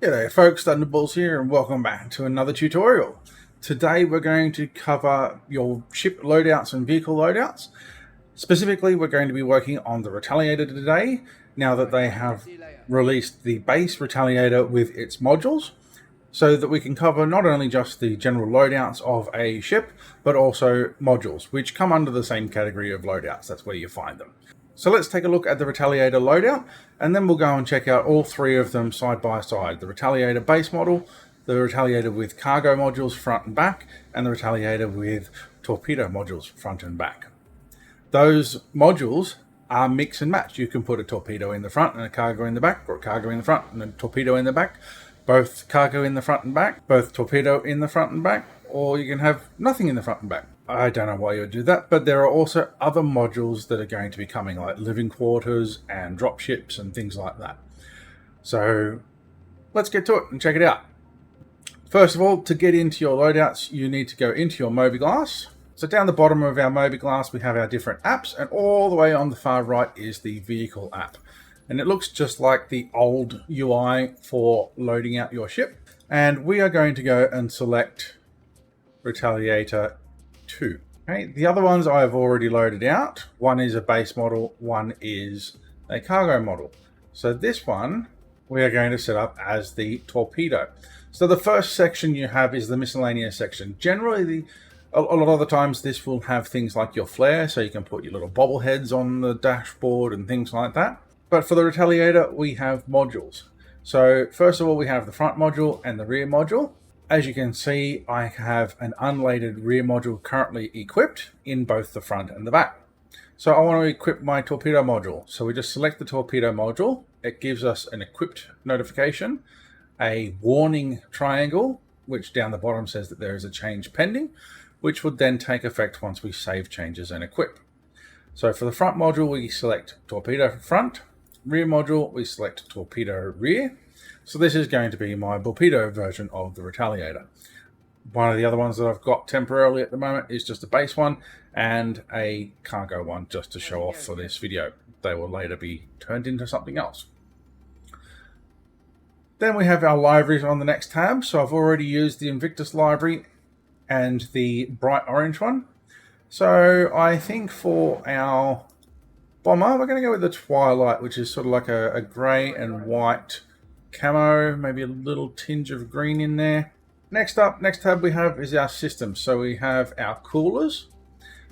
G'day folks, Thunderballs here and welcome back to another tutorial. Today we're going to cover your ship loadouts and vehicle loadouts. Specifically, we're going to be working on the Retaliator today, now that they have released the base Retaliator with its modules, so that we can cover not only just the general loadouts of a ship, but also modules, which come under the same category of loadouts. That's where you find them. So let's take a look at the Retaliator loadout, and then we'll go and check out all three of them side by side. The Retaliator base model, the Retaliator with cargo modules front and back, and the Retaliator with torpedo modules front and back. Those modules are mix and match. You can put a torpedo in the front and a cargo in the back, or a cargo in the front and a torpedo in the back, both cargo in the front and back, both torpedo in the front and back, or you can have nothing in the front and back. I don't know why you would do that, but there are also other modules that are going to be coming, like living quarters and dropships and things like that. So let's get to it and check it out. First of all, to get into your loadouts, you need to go into your mobiGlas. So down the bottom of our mobiGlas, we have our different apps, and all the way on the far right is the vehicle app. And it looks just like the old UI for loading out your ship. And we are going to go and select Retaliator 2. Okay, the other ones I have already loaded out. One is a base model, one is a cargo model. So this one we are going to set up as the torpedo. So the first section you have is the miscellaneous section. Generally, a lot of the times this will have things like your flare, so you can put your little bobbleheads on the dashboard and things like that. But for the Retaliator, we have modules. So first of all, we have the front module and the rear module. As you can see, I have an unladed rear module currently equipped in both the front and the back. So I want to equip my torpedo module. So we just select the torpedo module. It gives us an equipped notification, a warning triangle, which down the bottom says that there is a change pending, which would then take effect once we save changes and equip. So for the front module, we select torpedo front. Rear module, we select torpedo rear. So this is going to be my torpedo version of the Retaliator. One of the other ones that I've got temporarily at the moment is just a base one and a cargo one, just to show off for this video. They will later be turned into something else. Then we have our libraries on the next tab. So I've already used the Invictus library and the bright orange one. So I think for our bomber, we're going to go with the Twilight, which is sort of like a grey and white camo, maybe a little tinge of green in there. Next tab we have is our system. So we have our coolers.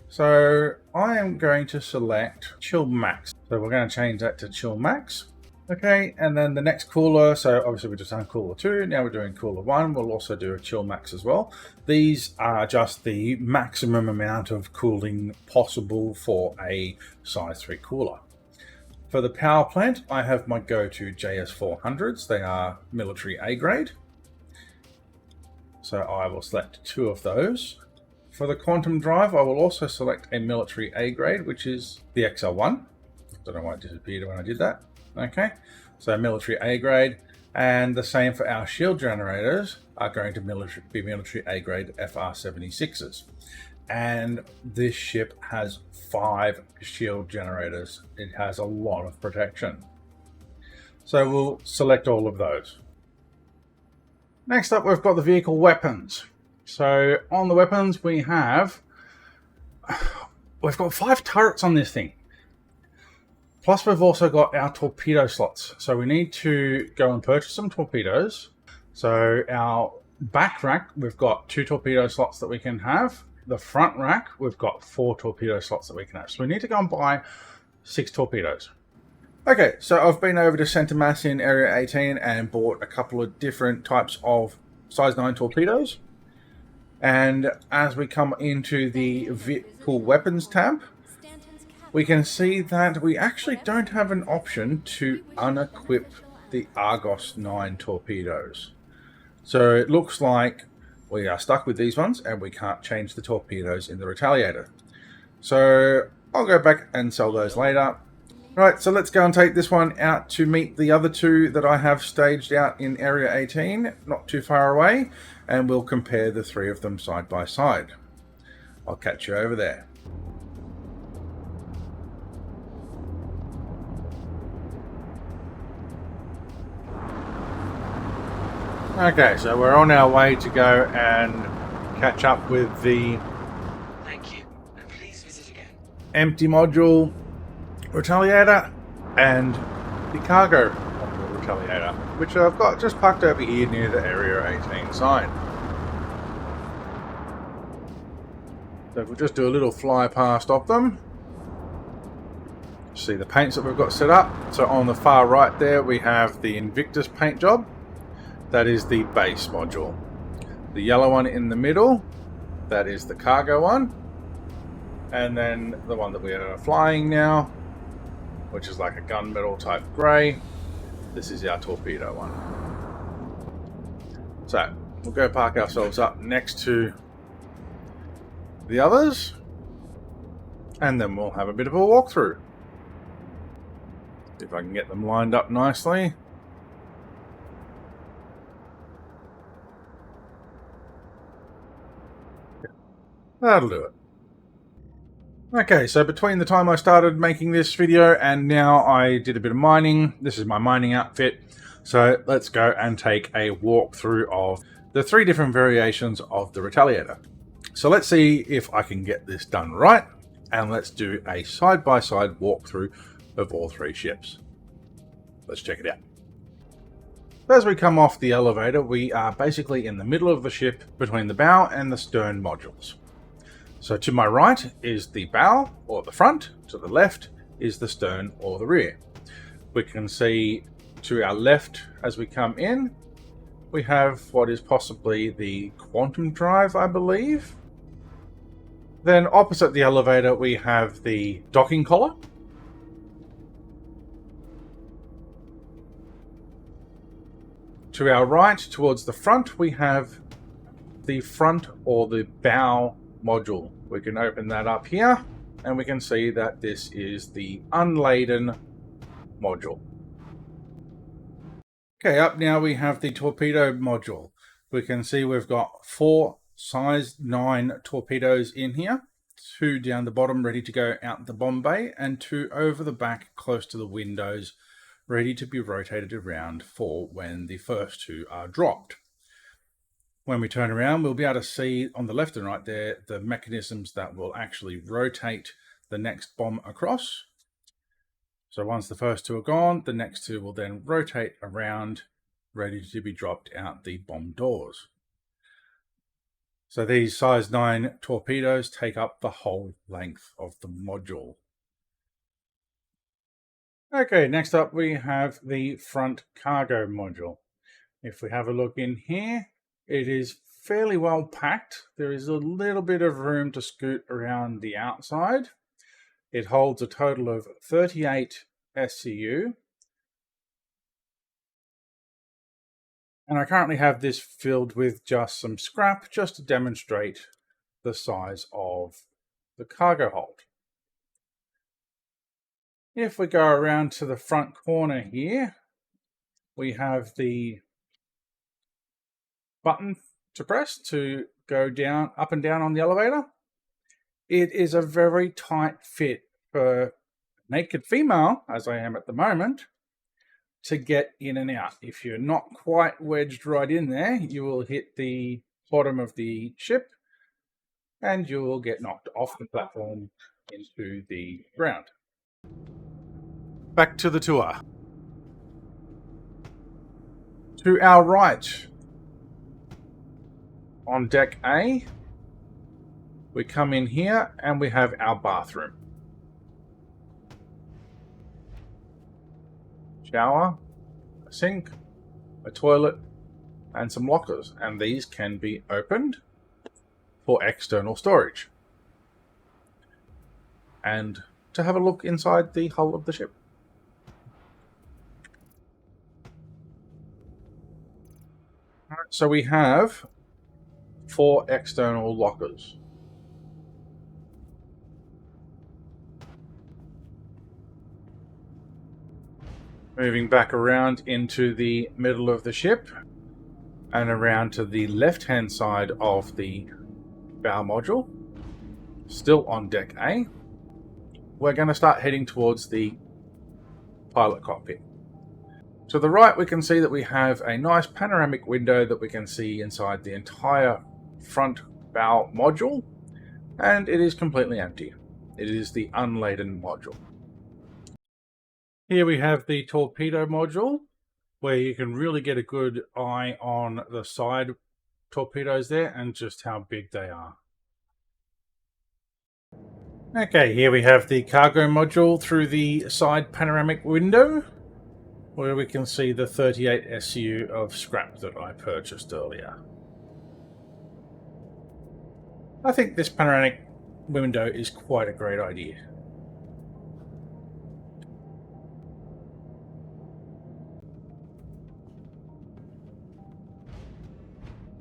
So I am going to select Chill Max. So we're going to change that to Chill Max. Okay, and then the next cooler, so obviously we just done cooler 2, now we're doing cooler 1, we'll also do a Chill Max as well. These are just the maximum amount of cooling possible for a size 3 cooler. For the power plant, I have my go-to JS400s. They are military A grade. So I will select 2 of those. For the quantum drive, I will also select a military A grade, which is the XL1. Don't know why it disappeared when I did that. Okay, so military A grade. And the same for our shield generators are going to be military A grade FR76s. And this ship has 5 shield generators. It has a lot of protection. So we'll select all of those. Next up, we've got the vehicle weapons. So on the weapons, we've got 5 turrets on this thing. Plus we've also got our torpedo slots. So we need to go and purchase some torpedoes. So our back rack, we've got 2 torpedo slots that we can have. The front rack, we've got 4 torpedo slots that we can have. So we need to go and buy 6 torpedoes. Okay, so I've been over to Center Mass in Area 18 and bought a couple of different types of size 9 torpedoes. And as we come into the vehicle weapons tab, we can see that we actually don't have an option to unequip the Argos 9 torpedoes. So it looks like we are stuck with these ones and we can't change the torpedoes in the Retaliator. So I'll go back and sell those later. Right, so let's go and take this one out to meet the other 2 that I have staged out in Area 18, not too far away, and we'll compare the 3 of them side by side. I'll catch you over there. Okay, so we're on our way to go and catch up with the Thank you, and please visit again. empty module Retaliator and the cargo module Retaliator, which I've got just parked over here near the Area 18 sign. So if we'll just do a little fly past of them, see the paints that we've got set up. So on the far right there we have the Invictus paint job. That is the base module. The yellow one in the middle, that is the cargo one. And then the one that we are flying now, which is like a gunmetal type grey. This is our torpedo one. So we'll go park ourselves up next to the others, and then we'll have a bit of a walkthrough. See if I can get them lined up nicely. That'll do it. Okay, so between the time I started making this video and now I did a bit of mining. This is my mining outfit. So let's go and take a walkthrough of the 3 different variations of the Retaliator. So let's see if I can get this done right, and let's do a side-by-side walkthrough of all 3 ships. Let's check it out. As we come off the elevator, we are basically in the middle of the ship between the bow and the stern modules. So to my right is the bow or the front, to the left is the stern or the rear. We can see to our left as we come in, we have what is possibly the quantum drive, I believe. Then opposite the elevator we have the docking collar. To our right, towards the front, we have the front or the bow module. We can open that up here and we can see that this is the unladen module. Okay, up now we have the torpedo module. We can see we've got 4 size 9 torpedoes in here, 2 down the bottom ready to go out the bomb bay, and 2 over the back close to the windows ready to be rotated around for when the first 2 are dropped. When we turn around, we'll be able to see on the left and right there the mechanisms that will actually rotate the next bomb across. So once the first 2 are gone, the next 2 will then rotate around, ready to be dropped out the bomb doors. So these size 9 torpedoes take up the whole length of the module. Okay, next up we have the front cargo module. If we have a look in here, it is fairly well packed. There is a little bit of room to scoot around the outside. It holds a total of 38 SCU. And I currently have this filled with just some scrap, just to demonstrate the size of the cargo hold. If we go around to the front corner here, we have the button to press to go down, up and down on the elevator. It is a very tight fit for a naked female, as I am at the moment, to get in and out. If you're not quite wedged right in there, you will hit the bottom of the ship and you will get knocked off the platform into the ground. Back to the tour. To our right, on deck A, we come in here and we have our bathroom. Shower, a sink, a toilet, and some lockers. And these can be opened for external storage. And to have a look inside the hull of the ship. So we have 4 external lockers. Moving back around into the middle of the ship and around to the left-hand side of the bow module, still on deck A, we're going to start heading towards the pilot cockpit. To the right, we can see that we have a nice panoramic window that we can see inside the entire front bow module, and it is completely empty. It is the unladen module. Here we have the torpedo module, where you can really get a good eye on the side torpedoes there and just how big they are. Okay, here we have the cargo module through the side panoramic window, where we can see the 38 SU of scrap that I purchased earlier. I think this panoramic window is quite a great idea.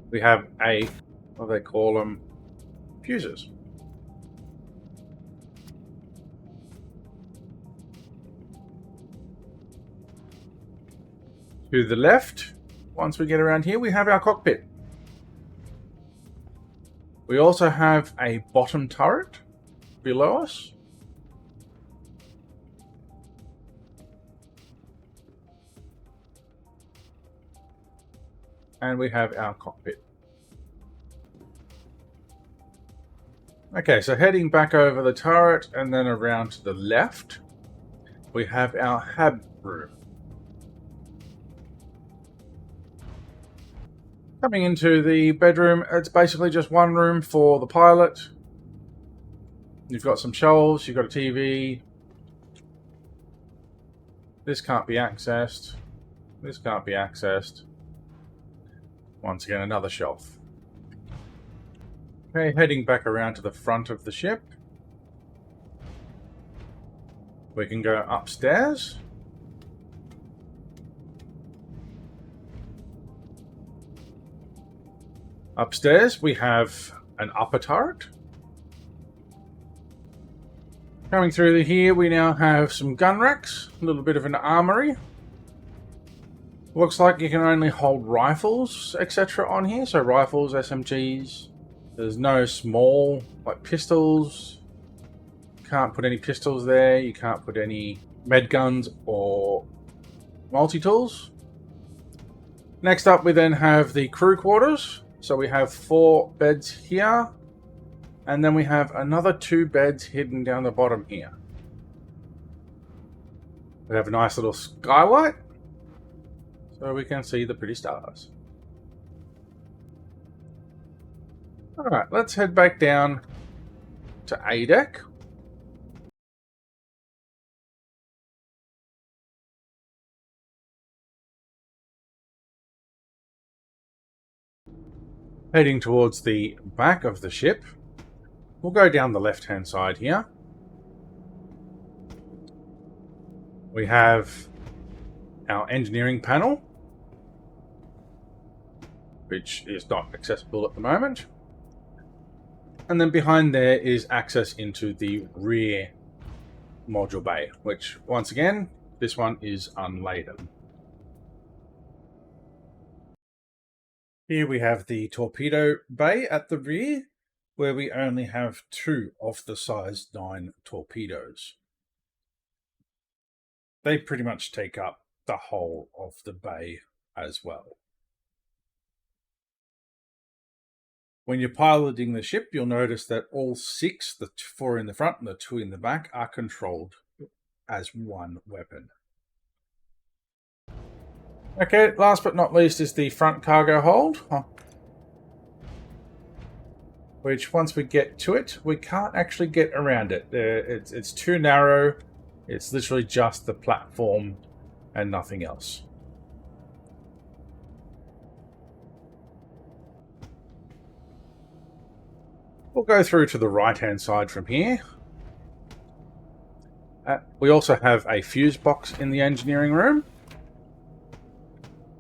We have what do they call them? Fuses. To the left, once we get around here, we have our cockpit. We also have a bottom turret below us. And we have our cockpit. Okay, so heading back over the turret and then around to the left, we have our hab room. Coming into the bedroom, it's basically just one room for the pilot. You've got some shelves, you've got a TV. This can't be accessed. This can't be accessed. Once again, another shelf. Okay, heading back around to the front of the ship. We can go upstairs. Upstairs, we have an upper turret. Coming through here, we now have some gun racks, a little bit of an armory. Looks like you can only hold rifles, etc. on here. So rifles, SMGs. There's no small, like pistols. Can't put any pistols there. You can't put any med guns or multi-tools. Next up, we then have the crew quarters. So we have 4 beds here. And then we have another 2 beds hidden down the bottom here. We have a nice little skylight, so we can see the pretty stars. Alright, let's head back down to A deck. Heading towards the back of the ship. We'll go down the left-hand side here. We have our engineering panel, which is not accessible at the moment. And then behind there is access into the rear module bay, which, once again, this one is unladen. Here we have the torpedo bay at the rear, where we only have 2 of the size 9 torpedoes. They pretty much take up the whole of the bay as well. When you're piloting the ship, you'll notice that all 6, the 4 in the front and the 2 in the back, are controlled as one weapon. Okay, last but not least is the front cargo hold, which once we get to it, we can't actually get around it. It's too narrow. It's literally just the platform and nothing else. We'll go through to the right-hand side from here. We also have a fuse box in the engineering room.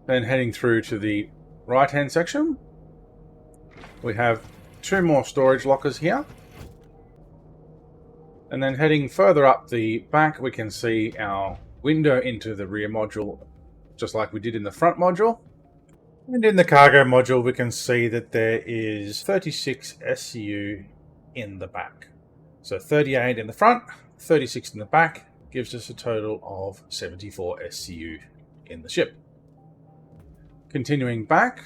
Then heading through to the right-hand section, we have 2 more storage lockers here. And then heading further up the back, we can see our window into the rear module, just like we did in the front module. And in the cargo module, we can see that there is 36 SCU in the back. So 38 in the front, 36 in the back, gives us a total of 74 SCU in the ship. Continuing back,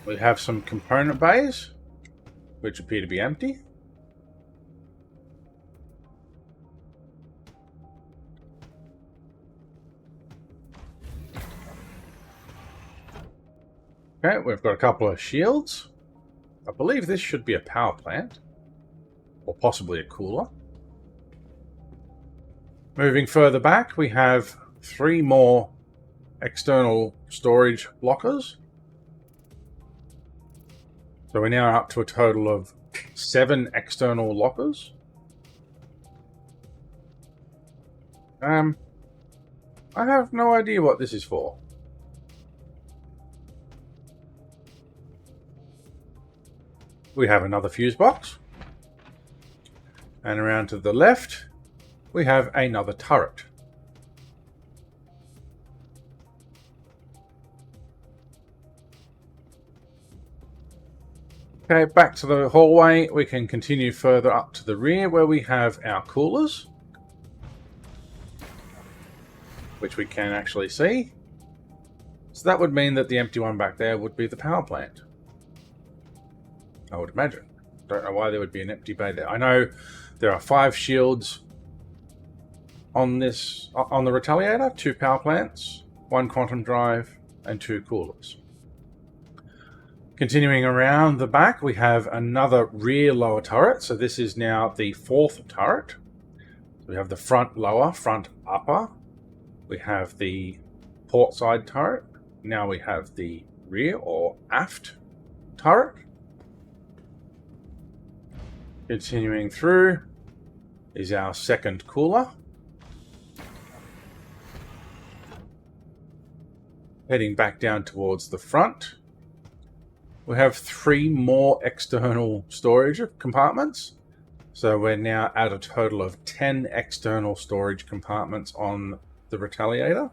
we have some component bays, which appear to be empty. Okay, we've got a couple of shields. I believe this should be a power plant, or possibly a cooler. Moving further back, we have 3 more external storage lockers. So we're now up to a total of 7 external lockers. I have no idea what this is for. We have another fuse box. And around to the left, we have another turret. Okay, back to the hallway. We can continue further up to the rear where we have our coolers, which we can actually see. So that would mean that the empty one back there would be the power plant, I would imagine. Don't know why there would be an empty bay there. I know there are 5 shields on the Retaliator, 2 power plants, 1 quantum drive, and 2 coolers. Continuing around the back, we have another rear lower turret. So this is now the 4th turret. So we have the front lower, front upper. We have the port side turret. Now we have the rear or aft turret. Continuing through is our 2nd cooler. Heading back down towards the front, we have 3 more external storage compartments. So we're now at a total of 10 external storage compartments on the Retaliator.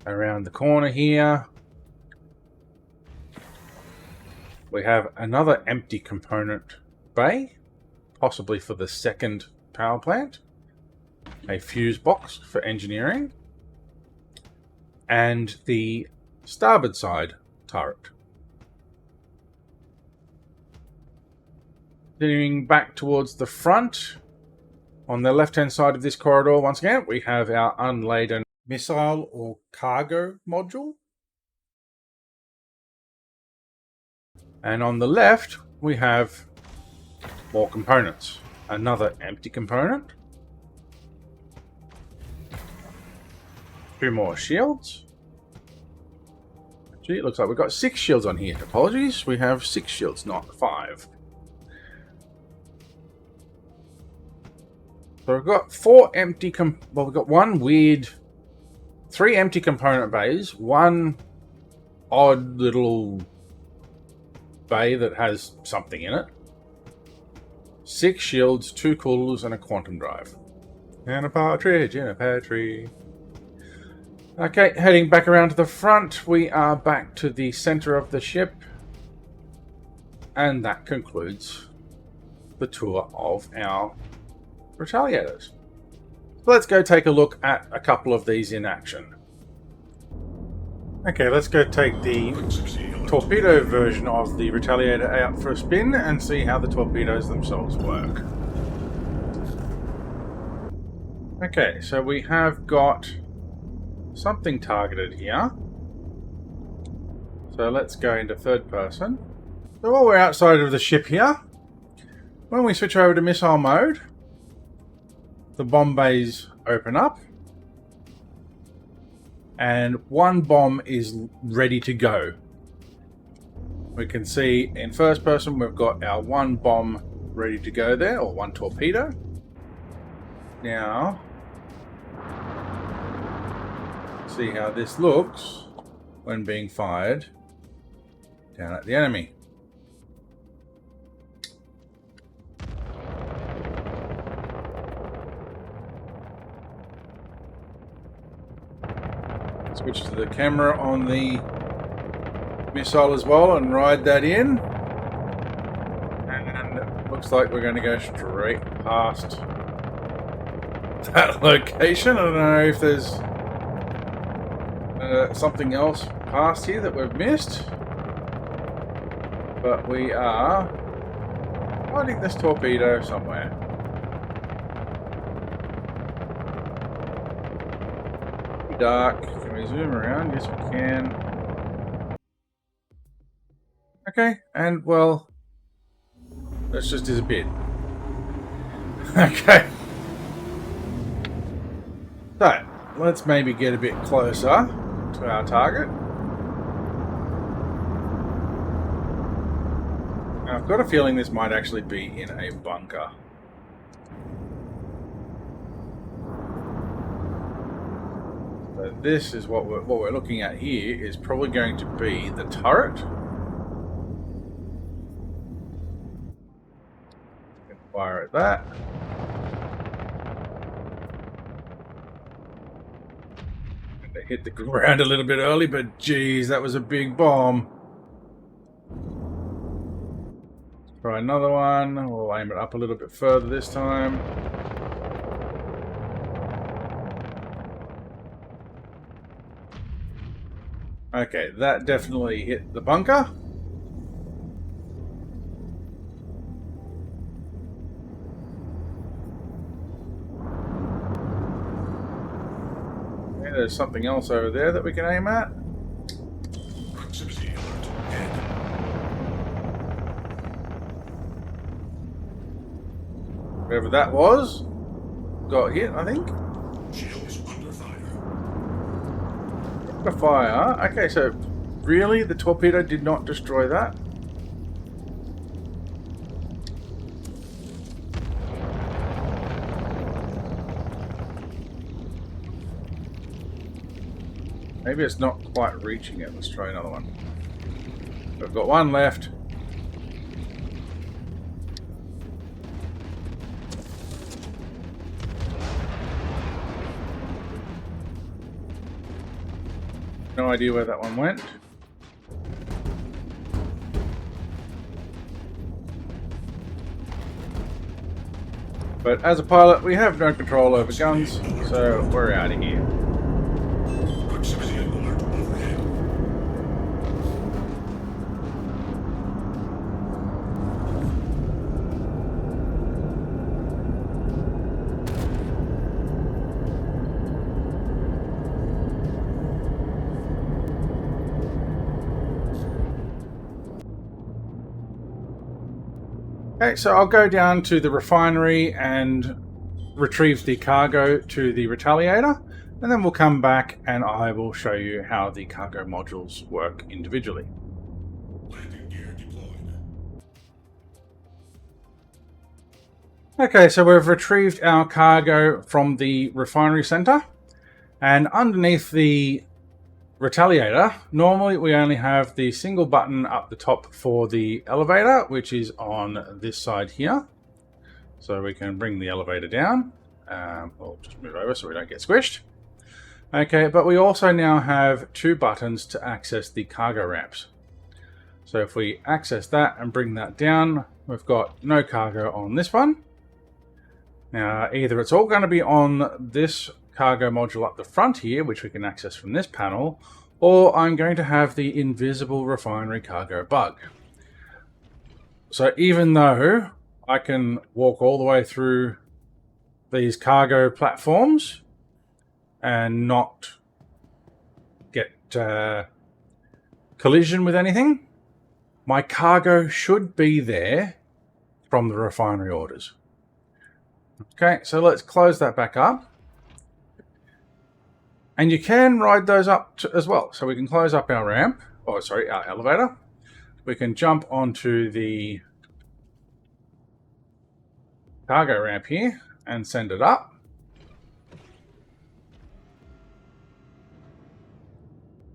Around the corner here, we have another empty component bay, possibly for the 2nd power plant. A fuse box for engineering. And the starboard side turret. Continuing back towards the front, on the left-hand side of this corridor, once again, we have our unladen missile or cargo module. And on the left, we have more components. Another empty component. 2 more shields. Gee, it looks like we've got 6 shields on here. Apologies, we have 6 shields, not 5. So we've got 4 empty well, we've got 3 empty component bays, 1 odd little bay that has something in it, 6 shields, 2 coolers, and a quantum drive. And a partridge in a pear tree. Okay, heading back around to the front, we are back to the center of the ship. And that concludes the tour of our Retaliators. So let's go take a look at a couple of these in action. Okay, let's go take the torpedo version of the Retaliator out for a spin and see how the torpedoes themselves work. Okay, so we have got something targeted here. So let's go into 3rd person. So while we're outside of the ship here, when we switch over to missile mode, the bomb bays open up and 1 bomb is ready to go. We can see in 1st person we've got our 1 bomb ready to go there, or 1 torpedo. Now, see how this looks when being fired down at the enemy. Switch to the camera on the missile as well and ride that in. And it looks like we're going to go straight past that location. I don't know if there's something else past here that we've missed. But we are finding this torpedo somewhere. Dark. Can we zoom around? Yes, we can. Okay, and well, let's just disappear. Okay. So, let's maybe get a bit closer to our target. Now, I've got a feeling this might actually be in a bunker. So this is what we're looking at here is probably going to be the turret. We can fire at that. And they hit the ground a little bit early, but geez, that was a big bomb. Let's try another one. We'll aim it up a little bit further this time. Okay, that definitely hit the bunker. Okay, there's something else over there that we can aim at. Proximity alert. Head. Whatever that was, got hit, I think. Shields under fire. The fire. Okay, so really the torpedo did not destroy that? Maybe it's not quite reaching it. Let's try another one. We've got one left. No idea where that one went. But as a pilot, we have no control over guns, so we're out of here. Proximity alert overhead. Okay, so I'll go down to the refinery and retrieve the cargo to the Retaliator, and then we'll come back and I will show you how the cargo modules work individually. Landing gear deployed. Okay, so we've retrieved our cargo from the refinery center, and underneath the Retaliator, normally we only have the single button up the top for the elevator, which is on this side here. So we can bring the elevator down. We'll just move over so we don't get squished. Okay, but we also now have two buttons to access the cargo ramps. So if we access that and bring that down, we've got no cargo on this one. Now, either it's all going to be on this cargo module up the front here, which we can access from this panel, or I'm going to have the invisible refinery cargo bug. So even though I can walk all the way through these cargo platforms and not get collision with anything, my cargo should be there from the refinery orders. Okay, so let's close that back up. And you can ride those up as well. So we can close up our ramp, or sorry, our elevator. We can jump onto the cargo ramp here and send it up.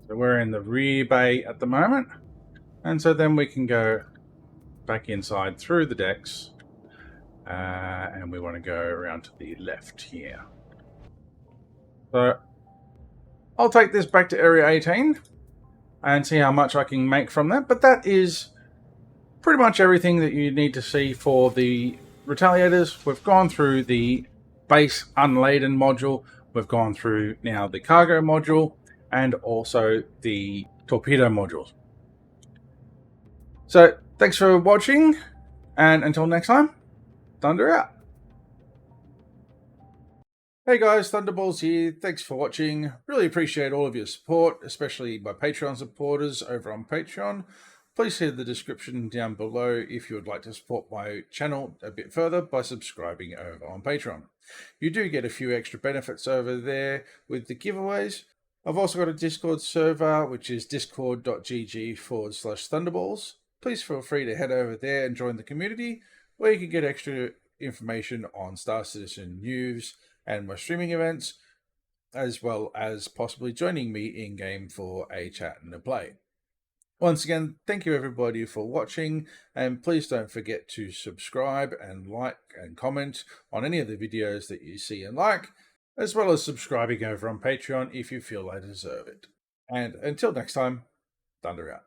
So we're in the rear bay at the moment. And so then we can go back inside through the decks. And we want to go around to the left here. So I'll take this back to Area 18 and see how much I can make from that. But that is pretty much everything that you need to see for the Retaliators. We've gone through the base unladen module. We've gone through now the cargo module and also the torpedo modules. So thanks for watching, and until next time, Thunder out. Hey guys, Thunderballs here. Thanks for watching. Really appreciate all of your support, especially my Patreon supporters over on Patreon. Please see the description down below if you would like to support my channel a bit further by subscribing over on Patreon. You do get a few extra benefits over there with the giveaways. I've also got a Discord server, which is discord.gg/Thunderballs. Please feel free to head over there and join the community, where you can get extra information on Star Citizen news and my streaming events, as well as possibly joining me in-game for a chat and a play. Once again, thank you everybody for watching, and please don't forget to subscribe and like and comment on any of the videos that you see and like, as well as subscribing over on Patreon if you feel I deserve it. And until next time, Thunder out.